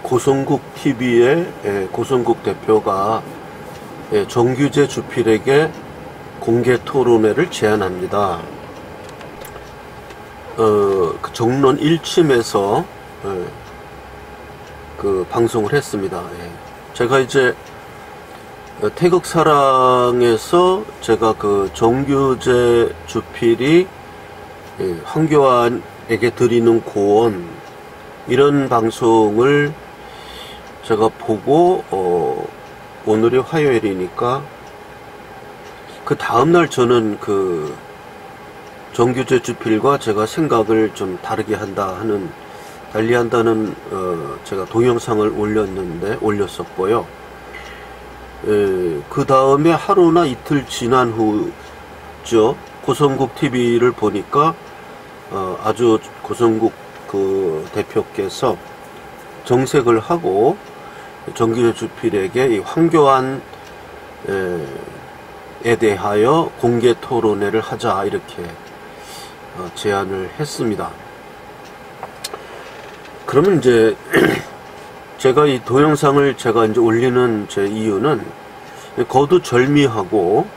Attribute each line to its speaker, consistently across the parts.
Speaker 1: 고성국 TV의 고성국 대표가 정규재 주필에게 공개 토론회를 제안합니다. 그 정론 1침에서 그 방송을 했습니다. 제가 이제 태극사랑에서 제가 그 정규재 주필이 황교안에게 드리는 고언, 이런 방송을 제가 보고 오늘이 화요일이니까 그 다음날 저는 그 정규재 주필과 제가 생각을 좀 다르게 달리한다는 제가 동영상을 올렸었고요. 그 다음에 하루나 이틀 지난 후죠. 고성국 TV를 보니까 아주 고성국 그 대표께서 정색을 하고 정규재 주필에게 이 황교안에 대하여 공개 토론회를 하자, 이렇게 제안을 했습니다. 그러면 이제 제가 이 동영상을 제가 이제 올리는 제 이유는 거두절미하고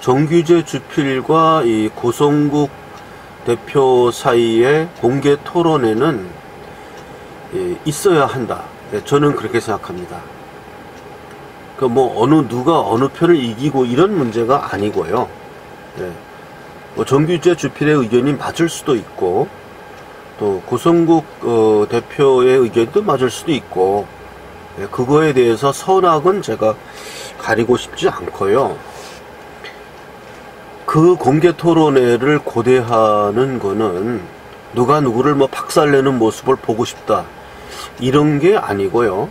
Speaker 1: 정규재 주필과 이 고성국 대표 사이에 공개 토론회는 있어야 한다. 저는 그렇게 생각합니다. 그 뭐 누가 어느 편을 이기고 이런 문제가 아니고요. 뭐 정규재 주필의 의견이 맞을 수도 있고, 또 고성국 대표의 의견도 맞을 수도 있고, 그거에 대해서 선악은 제가 가리고 싶지 않고요. 그 공개 토론회를 고대하는 거는 누가 누구를 뭐 박살내는 모습을 보고 싶다, 이런 게 아니고요.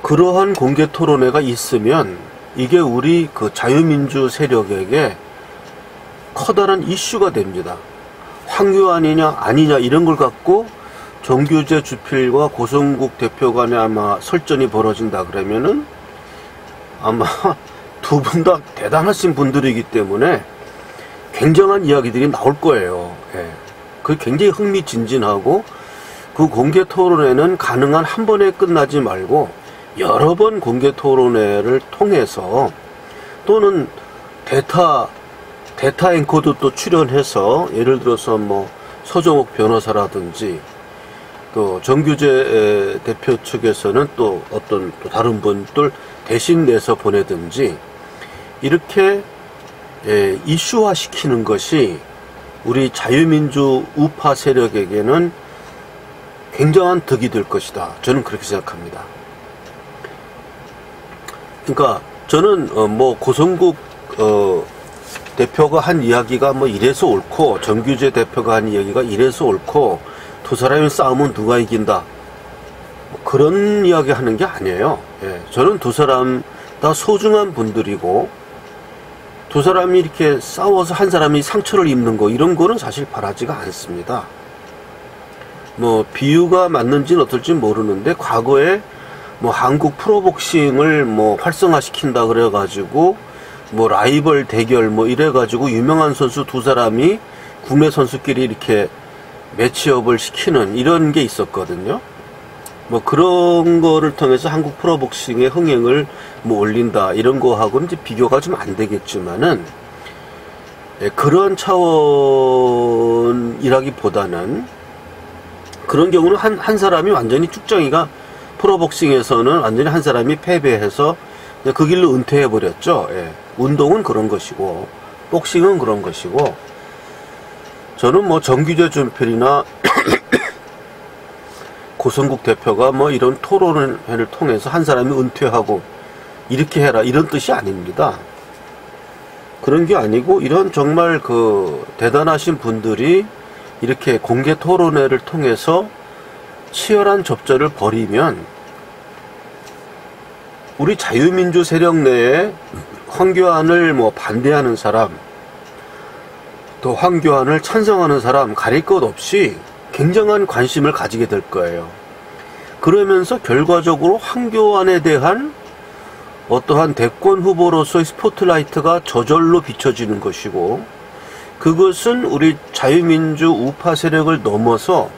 Speaker 1: 그러한 공개 토론회가 있으면 이게 우리 그 자유민주 세력에게 커다란 이슈가 됩니다. 황교안이냐 아니냐 이런 걸 갖고 정규재 주필과 고성국 대표 간에 아마 설전이 벌어진다 그러면은 아마 두 분 다 대단하신 분들이기 때문에 굉장한 이야기들이 나올 거예요. 그게 굉장히 흥미진진하고, 그 공개 토론회는 가능한 한 번에 끝나지 말고 여러 번 공개 토론회를 통해서, 또는 대타 앵커도 또 출연해서, 예를 들어서 뭐 서정옥 변호사라든지 또 정규재 대표 측에서는 또 어떤 또 다른 분들 대신 내서 보내든지, 이렇게 이슈화 시키는 것이 우리 자유민주 우파 세력에게는 굉장한 득이 될 것이다. 저는 그렇게 생각합니다. 그러니까 저는 뭐 고성국 대표가 한 이야기가 뭐 이래서 옳고, 정규재 대표가 한 이야기가 이래서 옳고, 두 사람이 싸우면 누가 이긴다, 뭐 그런 이야기 하는 게 아니에요. 저는 두 사람 다 소중한 분들이고, 두 사람이 이렇게 싸워서 한 사람이 상처를 입는 거, 이런 거는 사실 바라지가 않습니다. 뭐 비유가 맞는지는 어떨지 모르는데, 과거에 뭐 한국 프로복싱을 뭐 활성화시킨다 그래가지고 뭐 라이벌 대결 뭐 이래가지고 유명한 선수 두 사람이 국내 선수끼리 이렇게 매치업을 시키는 이런 게 있었거든요. 뭐 그런 거를 통해서 한국 프로복싱의 흥행을 뭐 올린다, 이런 거하고는 이제 비교가 좀 안 되겠지만은, 그런 차원이라기보다는, 그런 경우는 한 사람이 완전히 쭉정이가 프로복싱에서는 완전히 한 사람이 패배해서 그 길로 은퇴해버렸죠. 운동은 그런 것이고, 복싱은 그런 것이고, 저는 뭐 정규재 주필이나 고성국 대표가 뭐 이런 토론회를 통해서 한 사람이 은퇴하고 이렇게 해라, 이런 뜻이 아닙니다. 그런 게 아니고, 이런 정말 그 대단하신 분들이 이렇게 공개 토론회를 통해서 치열한 접전을 벌이면, 우리 자유민주 세력 내에 황교안을 뭐 반대하는 사람, 또 황교안을 찬성하는 사람 가릴 것 없이 굉장한 관심을 가지게 될 거예요. 그러면서 결과적으로 황교안에 대한 어떠한 대권 후보로서의 스포트라이트가 저절로 비춰지는 것이고, 그것은 우리 자유민주 우파 세력을 넘어서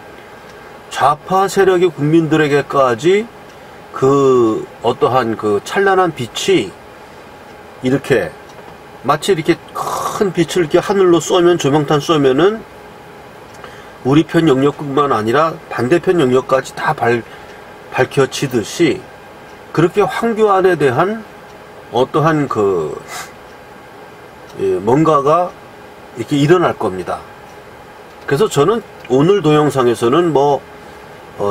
Speaker 1: 좌파 세력의 국민들에게까지 그 어떠한 그 찬란한 빛이 이렇게 마치 이렇게 큰 빛을 이렇게 하늘로 쏘면, 조명탄 쏘면은 우리 편 영역뿐만 아니라 반대편 영역까지 다 밝혀지듯이 그렇게 황교안에 대한 어떠한 그 뭔가가 이렇게 일어날 겁니다. 그래서 저는 오늘 동영상에서는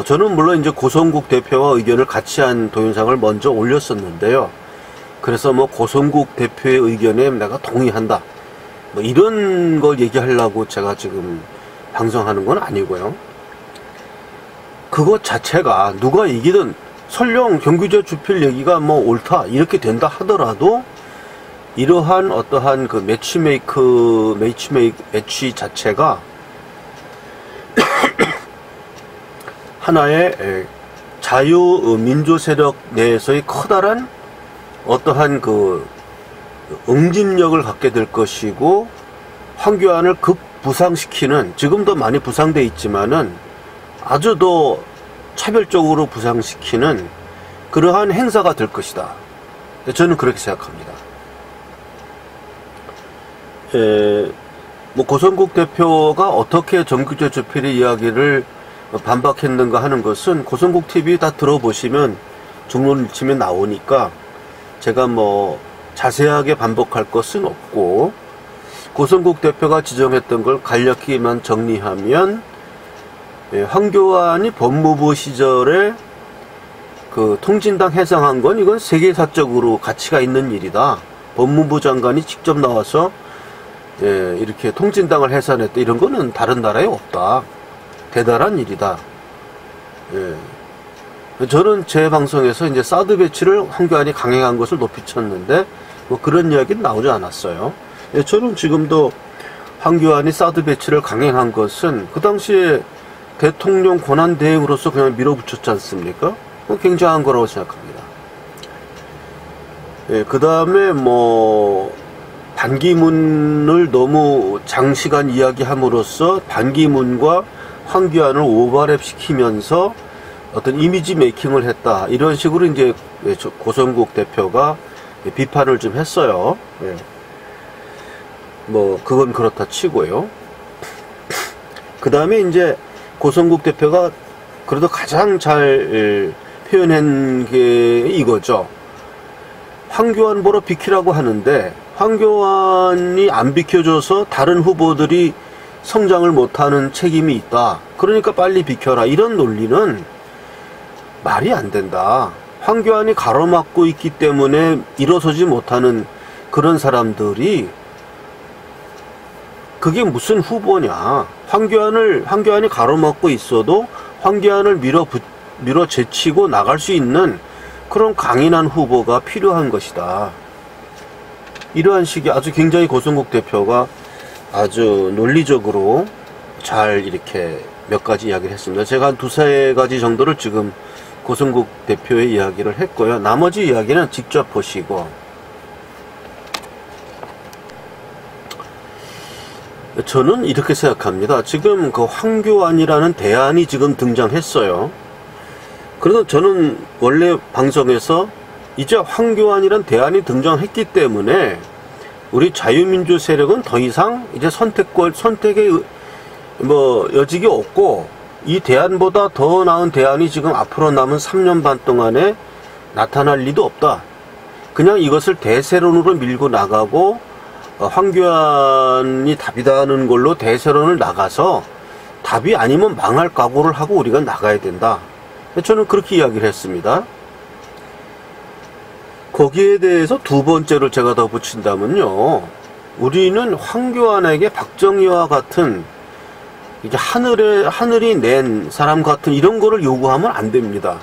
Speaker 1: 저는 물론 이제 고성국 대표와 의견을 같이 한 동영상을 먼저 올렸었는데요. 그래서 고성국 대표의 의견에 내가 동의한다, 이런 걸 얘기하려고 제가 지금 방송하는 건 아니고요. 그것 자체가 누가 이기든 설령 경규제 주필 얘기가 옳다 이렇게 된다 하더라도 이러한 어떠한 그 매치 자체가 하나의 자유민주 세력 내에서의 커다란 어떠한 응집력을 갖게 될 것이고, 황교안을 급부상시키는, 지금도 많이 부상돼 있지만은 아주 더 차별적으로 부상시키는 그러한 행사가 될 것이다. 저는 그렇게 생각합니다. 고성국 대표가 어떻게 정규제 주필의 이야기를 반박했는가 하는 것은 고성국 TV 다 들어보시면 중론을 치면 나오니까 제가 자세하게 반복할 것은 없고, 고성국 대표가 지정했던 걸 간략히만 정리하면, 황교안이 법무부 시절에 그 통진당 해상한 건 이건 세계사적으로 가치가 있는 일이다. 법무부 장관이 직접 나와서 이렇게 통진당을 해산했다. 이런 거는 다른 나라에 없다. 대단한 일이다. 저는 제 방송에서 이제 사드 배치를 황교안이 강행한 것을 높이 쳤는데 그런 이야기는 나오지 않았어요. 저는 지금도 황교안이 사드 배치를 강행한 것은 그 당시에 대통령 권한 대행으로서 그냥 밀어붙였지 않습니까? 굉장한 거라고 생각합니다. 그 다음에 반기문을 너무 장시간 이야기함으로써 반기문과 황교안을 오버랩 시키면서 어떤 이미지 메이킹을 했다, 이런 식으로 이제 고성국 대표가 비판을 좀 했어요. 그건 그렇다 치고요. 그 다음에 이제 고성국 대표가 그래도 가장 잘 표현한 게 이거죠. 황교안 보러 비키라고 하는데 황교안이 안 비켜줘서 다른 후보들이 성장을 못하는 책임이 있다. 그러니까 빨리 비켜라. 이런 논리는 말이 안 된다. 황교안이 가로막고 있기 때문에 일어서지 못하는 그런 사람들이 그게 무슨 후보냐. 황교안이 가로막고 있어도 황교안을 밀어제치고 나갈 수 있는 그런 강인한 후보가 필요한 것이다. 이러한 식의 아주 굉장히 고성국 대표가 아주 논리적으로 잘 이렇게 몇 가지 이야기를 했습니다. 제가 한 두세 가지 정도를 지금 고성국 대표의 이야기를 했고요. 나머지 이야기는 직접 보시고, 저는 이렇게 생각합니다. 지금 그 황교안이라는 대안이 지금 등장했어요. 그래서 저는 원래 방송에서 이제 황교안이라는 대안이 등장했기 때문에 우리 자유민주 세력은 더 이상 이제 선택의 여직이 없고, 이 대안보다 더 나은 대안이 지금 앞으로 남은 3년 반 동안에 나타날 리도 없다. 그냥 이것을 대세론으로 밀고 나가고 황교안이 답이다는 걸로 대세론을 나가서 답이 아니면 망할 각오를 하고 우리가 나가야 된다. 저는 그렇게 이야기를 했습니다. 거기에 대해서 두 번째로 제가 더 붙인다면요, 우리는 황교안에게 박정희와 같은 이게 하늘이 낸 사람 같은 이런 거를 요구하면 안 됩니다.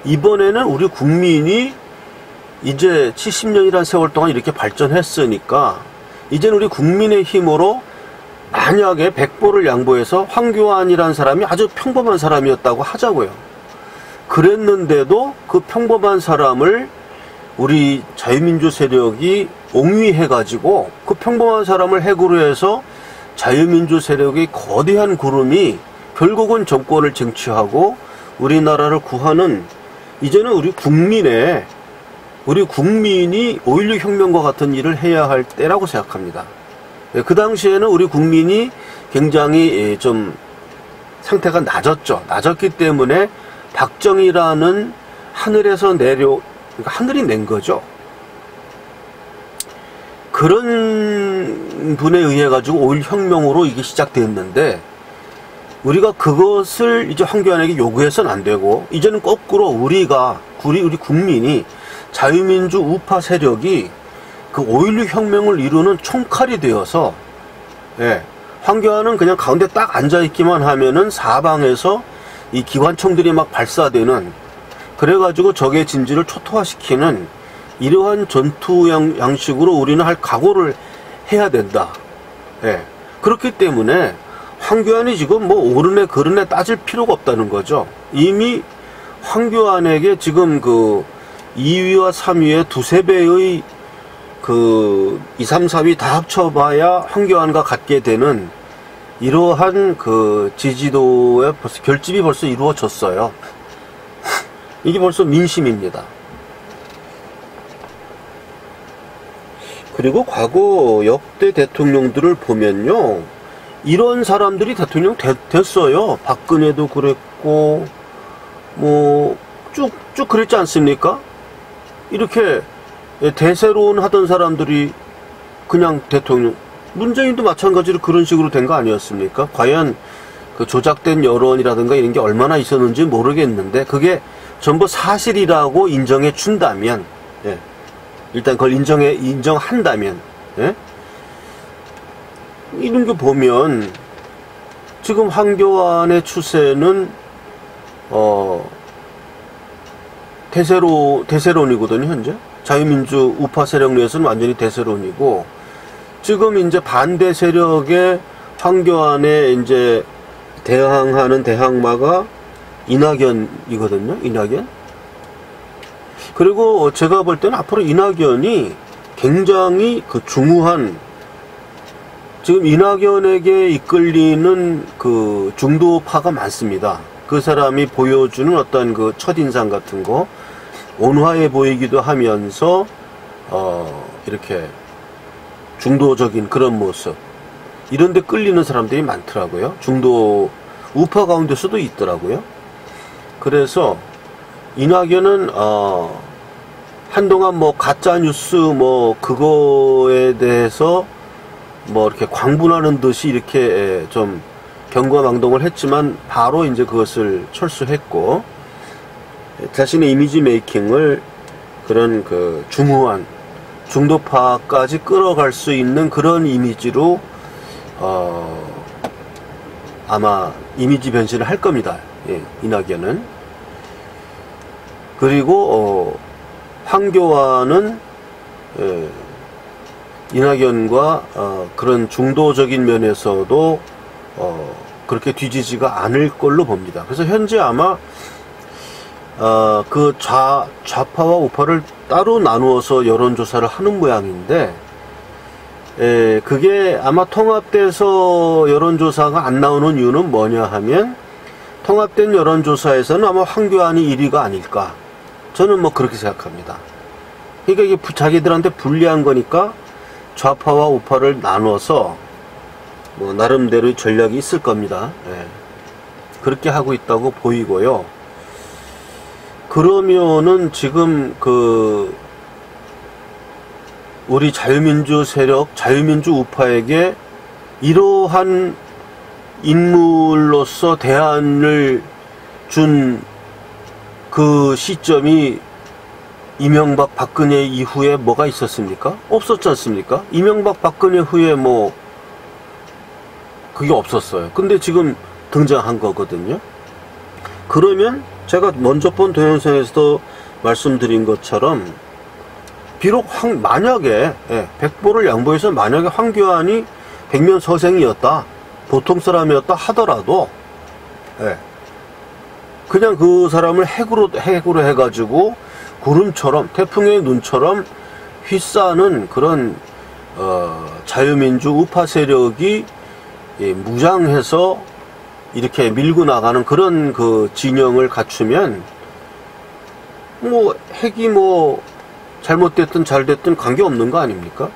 Speaker 1: 이번에는 우리 국민이 이제 70년이라는 세월 동안 이렇게 발전했으니까 이제는 우리 국민의 힘으로 만약에 100보를 양보해서 황교안이라는 사람이 아주 평범한 사람이었다고 하자고요. 그랬는데도 그 평범한 사람을 우리 자유민주 세력이 옹위해가지고 그 평범한 사람을 핵으로 해서 자유민주 세력의 거대한 구름이 결국은 정권을 쟁취하고 우리나라를 구하는, 이제는 우리 국민이 5.16 혁명과 같은 일을 해야 할 때라고 생각합니다. 그 당시에는 우리 국민이 굉장히 좀 상태가 낮았기 때문에 박정희라는 하늘에서 그러니까 하늘이 낸 거죠. 그런 분에 의해 가지고 5.16 혁명으로 이게 시작되었는데, 우리가 그것을 이제 황교안에게 요구해서는 안 되고, 이제는 거꾸로 우리 국민이, 자유민주 우파 세력이 그 5.16 혁명을 이루는 총칼이 되어서, 황교안은 그냥 가운데 딱 앉아있기만 하면은 사방에서 이 기관총들이 막 발사되는, 그래가지고 적의 진지를 초토화시키는 이러한 전투 양식으로 우리는 할 각오를 해야 된다. 그렇기 때문에 황교안이 지금 뭐 옳으네 그르네 따질 필요가 없다는 거죠. 이미 황교안에게 지금 그 2위와 3위의 두세 배의 그 2, 3, 4위 다 합쳐봐야 황교안과 같게 되는 이러한 그 지지도의 결집이 벌써 이루어졌어요. 이게 벌써 민심입니다. 그리고 과거 역대 대통령들을 보면요, 이런 사람들이 대통령 됐어요. 박근혜도 그랬고, 뭐 쭉 그랬지 않습니까? 이렇게 대세론 하던 사람들이 그냥 대통령, 문재인도 마찬가지로 그런 식으로 된 거 아니었습니까? 과연 그 조작된 여론이라든가 이런 게 얼마나 있었는지 모르겠는데, 그게 전부 사실이라고 인정해 준다면, 일단 그걸 인정한다면, 이런 거 보면 지금 황교안의 추세는 대세론이거든요. 현재 자유민주 우파 세력 내에서는 완전히 대세론이고, 지금 이제 반대 세력의 황교안에 이제 대항하는 대항마가 이낙연이거든요. 이낙연. 그리고 제가 볼 때는 앞으로 이낙연이 굉장히 그 중후한, 지금 이낙연에게 이끌리는 그 중도파가 많습니다. 그 사람이 보여주는 어떤 그 첫인상 같은 거, 온화해 보이기도 하면서 이렇게 중도적인 그런 모습, 이런 데 끌리는 사람들이 많더라고요. 중도 우파 가운데서도 있더라고요. 그래서 이낙연은 한동안 뭐 가짜뉴스 뭐 그거에 대해서 뭐 이렇게 광분하는 듯이 이렇게 좀 경거망동을 했지만, 바로 이제 그것을 철수했고, 자신의 이미지 메이킹을 그런 그 중후한 중도파까지 끌어갈 수 있는 그런 이미지로 아마 이미지 변신을 할 겁니다. 이낙연은. 그리고 황교안은 이낙연과 그런 중도적인 면에서도 그렇게 뒤지지가 않을 걸로 봅니다. 그래서 현재 아마 그 좌파와 우파를 따로 나누어서 여론조사를 하는 모양인데, 그게 아마 통합돼서 여론조사가 안 나오는 이유는 뭐냐 하면, 통합된 여론조사에서는 아마 황교안이 1위가 아닐까, 저는 뭐 그렇게 생각합니다. 그러니까 이게 자기들한테 불리한 거니까 좌파와 우파를 나눠서 뭐 나름대로의 전략이 있을 겁니다. 그렇게 하고 있다고 보이고요. 그러면은 지금 그 우리 자유민주 세력, 자유민주 우파에게 이러한 인물로서 대안을 준 그 시점이 이명박 박근혜 이후에 뭐가 있었습니까? 없었지 않습니까? 이명박 박근혜 후에 뭐 그게 없었어요. 근데 지금 등장한 거거든요. 그러면 제가 먼저 본 동영상에서도 말씀드린 것처럼, 비록 만약에 백보를 양보해서 만약에 황교안이 백면서생이었다, 보통 사람이었다 하더라도 그냥 그 사람을 핵으로 해가지고 구름처럼, 태풍의 눈처럼 휘싸는 그런 자유민주 우파 세력이 무장해서 이렇게 밀고 나가는 그런 그 진영을 갖추면 뭐 핵이 뭐 잘못됐든 잘됐든 관계없는 거 아닙니까?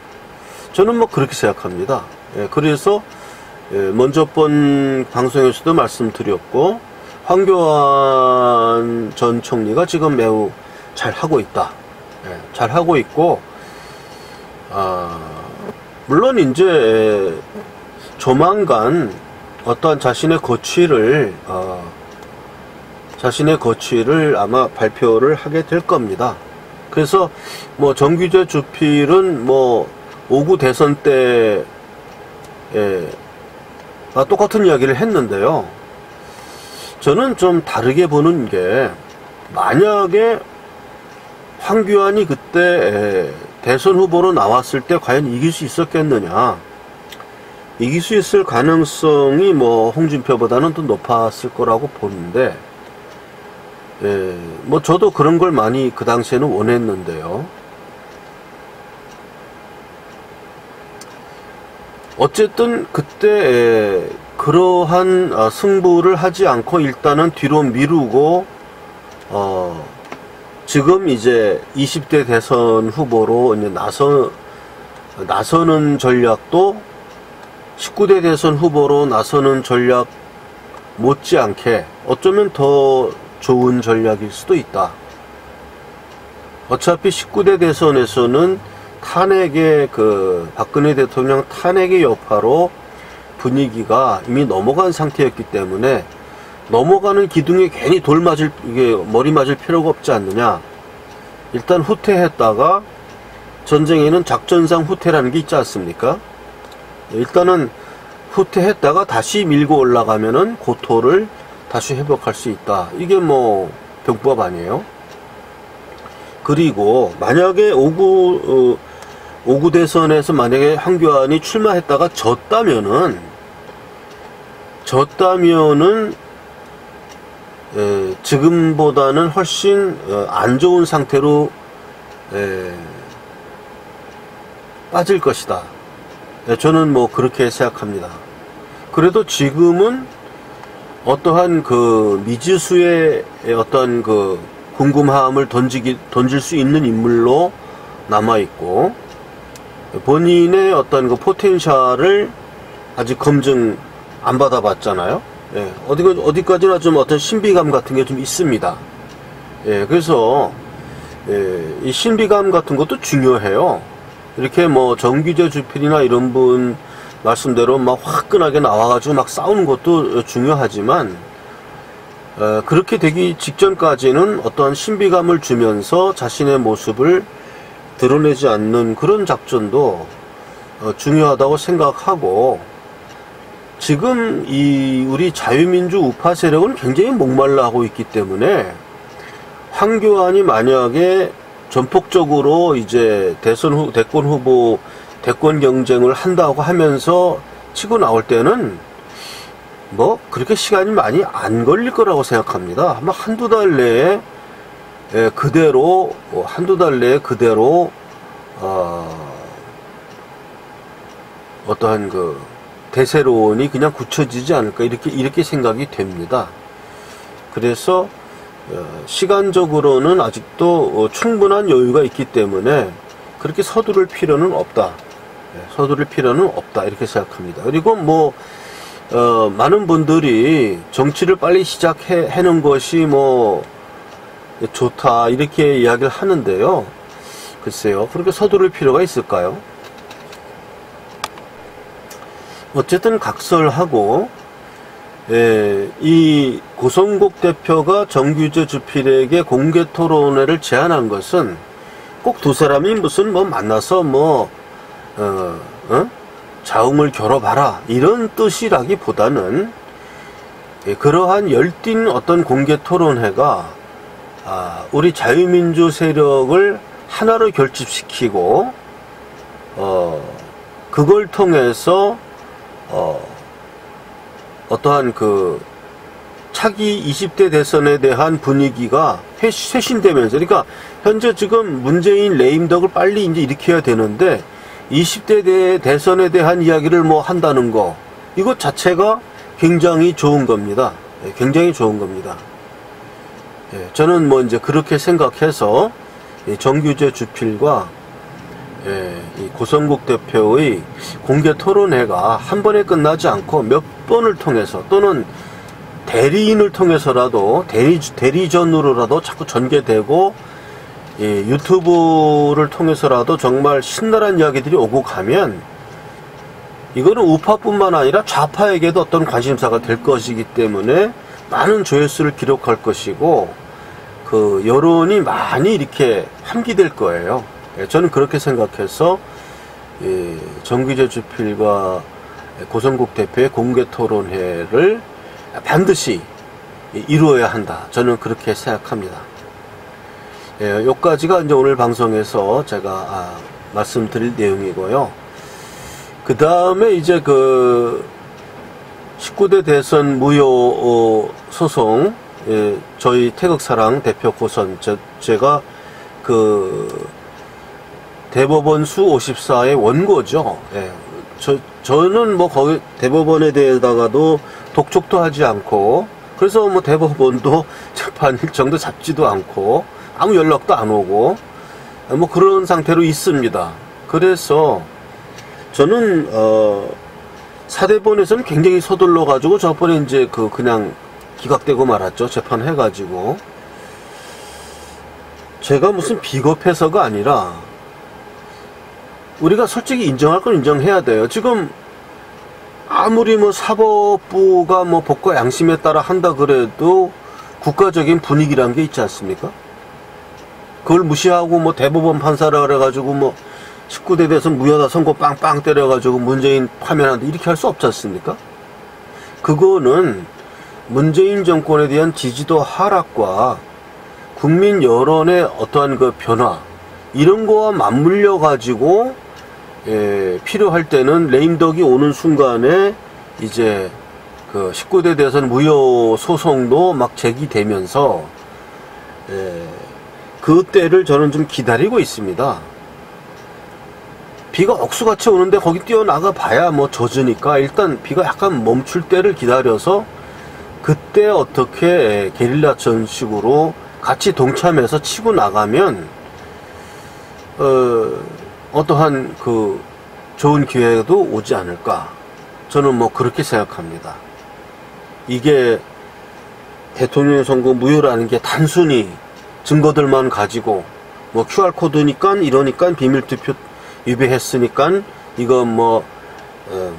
Speaker 1: 저는 뭐 그렇게 생각합니다. 예, 그래서 먼저 번 방송에서도 말씀드렸고, 황교안 전 총리가 지금 매우 잘하고 있다. 예, 잘하고 있고, 물론 이제 조만간 어떠한 자신의 거취를 아마 발표를 하게 될 겁니다. 그래서 뭐 정규제 주필은 뭐 5구 대선 때 똑같은 이야기를 했는데요. 저는 좀 다르게 보는 게, 만약에 황교안이 그때 대선 후보로 나왔을 때 과연 이길 수 있었겠느냐, 이길 수 있을 가능성이 뭐 홍준표보다는 더 높았을 거라고 보는데, 뭐 저도 그런 걸 많이 그 당시에는 원했는데요. 어쨌든 그때 그러한 승부를 하지 않고 일단은 뒤로 미루고 지금 이제 20대 대선 후보로 이제 나서는 전략도 19대 대선 후보로 나서는 전략 못지않게 어쩌면 더 좋은 전략일 수도 있다. 어차피 19대 대선에서는 탄핵의 박근혜 대통령 탄핵의 여파로 분위기가 이미 넘어간 상태였기 때문에 넘어가는 기둥에 괜히 머리 맞을 필요가 없지 않느냐. 일단 후퇴했다가, 전쟁에는 작전상 후퇴라는 게 있지 않습니까? 일단은 후퇴했다가 다시 밀고 올라가면은 고토를 다시 회복할 수 있다. 이게 뭐 병법 아니에요? 그리고 만약에 5구 대선에서 만약에 황교안이 출마했다가 졌다면은 지금보다는 훨씬 안 좋은 상태로 빠질 것이다. 저는 뭐 그렇게 생각합니다. 그래도 지금은 어떠한 미지수의 어떤 궁금함을 던질 수 있는 인물로 남아있고, 본인의 어떤 포텐셜을 아직 검증 안 받아봤잖아요. 예, 어디까지나 좀 어떤 신비감 같은 게 좀 있습니다. 예, 그래서, 이 신비감 같은 것도 중요해요. 이렇게 뭐 정규제 주필이나 이런 분 말씀대로 막 화끈하게 나와가지고 막 싸우는 것도 중요하지만, 그렇게 되기 직전까지는 어떠한 신비감을 주면서 자신의 모습을 드러내지 않는 그런 작전도 중요하다고 생각하고, 지금 우리 자유민주 우파 세력은 굉장히 목말라 하고 있기 때문에, 황교안이 만약에 전폭적으로 이제 대권 후보 대권 경쟁을 한다고 하면서 치고 나올 때는 뭐 그렇게 시간이 많이 안 걸릴 거라고 생각합니다. 아마 한두 달 내에 그대로 어떠한 대세론이 그냥 굳혀지지 않을까, 이렇게 생각이 됩니다. 그래서 시간적으로는 아직도 충분한 여유가 있기 때문에 그렇게 서두를 필요는 없다. 이렇게 생각합니다. 그리고 뭐 많은 분들이 정치를 빨리 시작해놓은 것이 뭐 좋다, 이렇게 이야기를 하는데요. 글쎄요, 그렇게 서두를 필요가 있을까요? 어쨌든 각설하고, 이 고성국 대표가 정규제 주필에게 공개 토론회를 제안한 것은 꼭 두 사람이 무슨 만나서 자웅을 겨뤄봐라 이런 뜻이라기보다는, 그러한 열띤 어떤 공개 토론회가 우리 자유민주 세력을 하나로 결집시키고, 그걸 통해서 어떠한 차기 20대 대선에 대한 분위기가 쇄신되면서, 그러니까 현재 지금 문재인 레임덕을 빨리 이제 일으켜야 되는데 20대 대선에 대한 이야기를 한다는 거, 이것 자체가 굉장히 좋은 겁니다. 굉장히 좋은 겁니다. 저는 뭐 이제 그렇게 생각해서 정규제 주필과 이 고성국 대표의 공개 토론회가 한 번에 끝나지 않고 몇 번을 통해서 또는 대리인을 통해서라도 대리전으로라도 자꾸 전개되고 유튜브를 통해서라도 정말 신랄한 이야기들이 오고 가면 이거는 우파뿐만 아니라 좌파에게도 어떤 관심사가 될 것이기 때문에 많은 조회수를 기록할 것이고 그 여론이 많이 이렇게 함기될 거예요. 저는 그렇게 생각해서 정규제 주필과 고성국 대표의 공개 토론회를 반드시 이루어야 한다. 저는 그렇게 생각합니다. 여기까지가 이제 오늘 방송에서 제가 말씀드릴 내용이고요. 그 다음에 이제 그 19대 대선 무효 소송, 저희 태극사랑 대표 고선, 제가 그 대법원 수 54의 원고죠. 저는 뭐 거기 대법원에 대해다가도 독촉도 하지 않고, 그래서 뭐 대법원도 재판 일정도 잡지도 않고, 아무 연락도 안 오고, 뭐 그런 상태로 있습니다. 그래서 저는 사대본에서는 굉장히 서둘러 가지고 저번에 이제 그냥 기각되고 말았죠. 재판해가지고. 제가 무슨 비겁해서가 아니라 우리가 솔직히 인정할 건 인정해야 돼요. 지금 아무리 뭐 사법부가 뭐 법과 양심에 따라 한다 그래도 국가적인 분위기란 게 있지 않습니까? 그걸 무시하고 뭐 대법원 판사라 그래가지고 뭐 19대 대선 무효다 선고 빵빵 때려가지고 문재인 파면한다 이렇게 할 수 없지 않습니까? 그거는 문재인 정권에 대한 지지도 하락과 국민 여론의 어떠한 그 변화 이런 거와 맞물려 가지고 필요할 때는 레임덕이 오는 순간에 이제 그 19대 대선 무효 소송도 막 제기되면서 그 때를 저는 좀 기다리고 있습니다. 비가 억수같이 오는데 거기 뛰어나가 봐야 뭐 젖으니까 일단 비가 약간 멈출 때를 기다려서 그때 어떻게 게릴라 전식으로 같이 동참해서 치고 나가면 어떠한 그 좋은 기회도 오지 않을까. 저는 뭐 그렇게 생각합니다. 이게 대통령 선거 무효라는 게 단순히 증거들만 가지고 뭐 QR코드니까 이러니까 비밀투표 위배했으니까 이거 뭐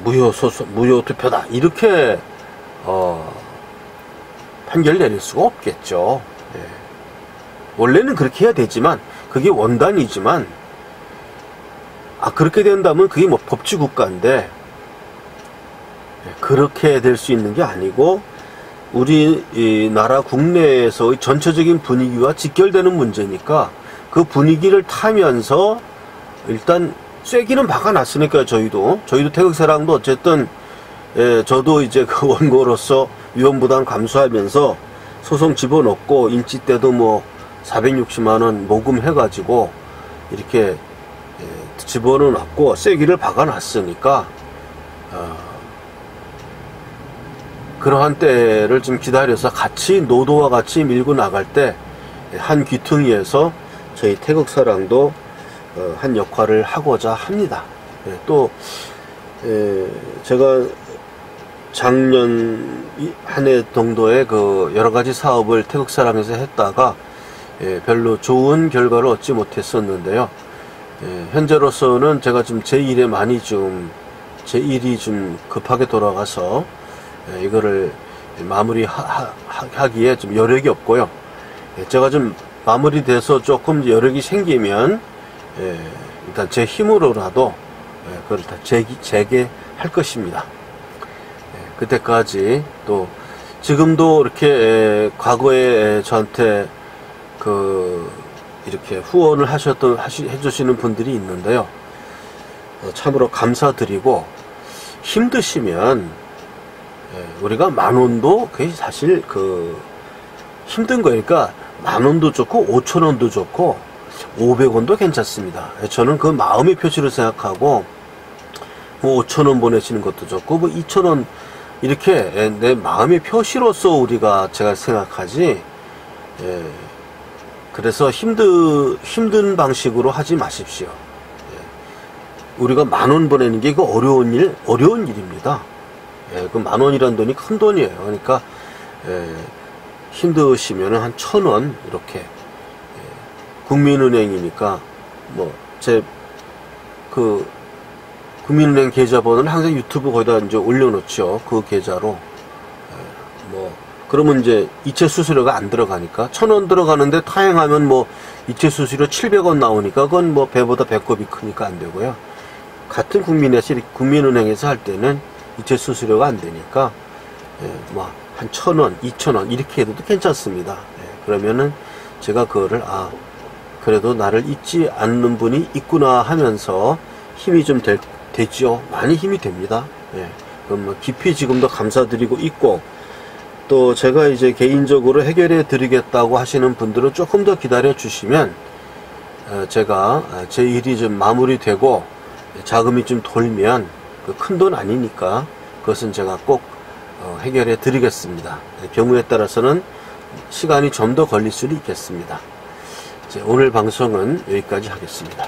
Speaker 1: 무효 투표다 이렇게 판결 내릴 수가 없겠죠. 원래는 그렇게 해야 되지만 그게 원단이지만 그렇게 된다면 그게 뭐 법치국가인데 그렇게 될 수 있는 게 아니고 우리 이 나라 국내에서의 전체적인 분위기와 직결되는 문제니까 그 분위기를 타면서 일단 쐐기는 박아놨으니까요. 저희도 태극사랑도 어쨌든 저도 이제 그 원고로서 위험부담 감수하면서 소송 집어넣고 인치 때도 뭐 460만원 모금해가지고 이렇게 집어넣어놨고 쐐기를 박아놨으니까 그러한 때를 좀 기다려서 같이 노도와 같이 밀고 나갈 때 한 귀퉁이에서 저희 태극사랑도 한 역할을 하고자 합니다. 또 제가 작년 한 해 정도의 그 여러 가지 사업을 태극사랑에서 했다가 별로 좋은 결과를 얻지 못했었는데요. 현재로서는 제가 좀 제 일이 좀 급하게 돌아가서 이거를 마무리하기에 좀 여력이 없고요. 제가 좀 마무리돼서 조금 여력이 생기면 일단 제 힘으로라도 그걸 다 재개할 것입니다. 그때까지 또 지금도 이렇게 과거에 저한테 이렇게 후원을 해주시는 분들이 있는데요. 참으로 감사드리고 힘드시면 우리가 10,000원도 그게 사실 힘든 거니까 10,000원도 좋고 5,000원도 좋고 500원도 괜찮습니다. 저는 그 마음의 표시로 생각하고 뭐 5,000원 보내시는 것도 좋고 뭐 2,000원 이렇게 내 마음의 표시로서 우리가 제가 생각하지, 그래서 힘든 방식으로 하지 마십시오. 우리가 10,000원 보내는 게 이거 어려운 일입니다. 그 10,000원이라는 돈이 큰 돈이에요. 그러니까 힘드시면 한 1,000원 이렇게, 국민은행이니까 제 국민은행 계좌번호는 항상 유튜브 거기다 이제 올려놓죠. 그 계좌로. 그러면 이제 이체 수수료가 안 들어가니까 1,000원 들어가는데 타행하면 이체 수수료 700원 나오니까 그건 배보다 배꼽이 크니까 안 되고요. 같은 국민은행에서 할 때는 이체 수수료가 안 되니까 한 1,000원, 2,000원 이렇게 해도 괜찮습니다. 그러면은 제가 그거를 그래도 나를 잊지 않는 분이 있구나 하면서 힘이 좀 되죠. 많이 힘이 됩니다. 그럼 깊이 지금도 감사드리고 있고, 또 제가 이제 개인적으로 해결해 드리겠다고 하시는 분들은 조금 더 기다려 주시면 제가 제 일이 좀 마무리되고 자금이 좀 돌면 큰 돈 아니니까 그것은 제가 꼭 해결해 드리겠습니다. 경우에 따라서는 시간이 좀 더 걸릴 수도 있겠습니다. 오늘 방송은 여기까지 하겠습니다.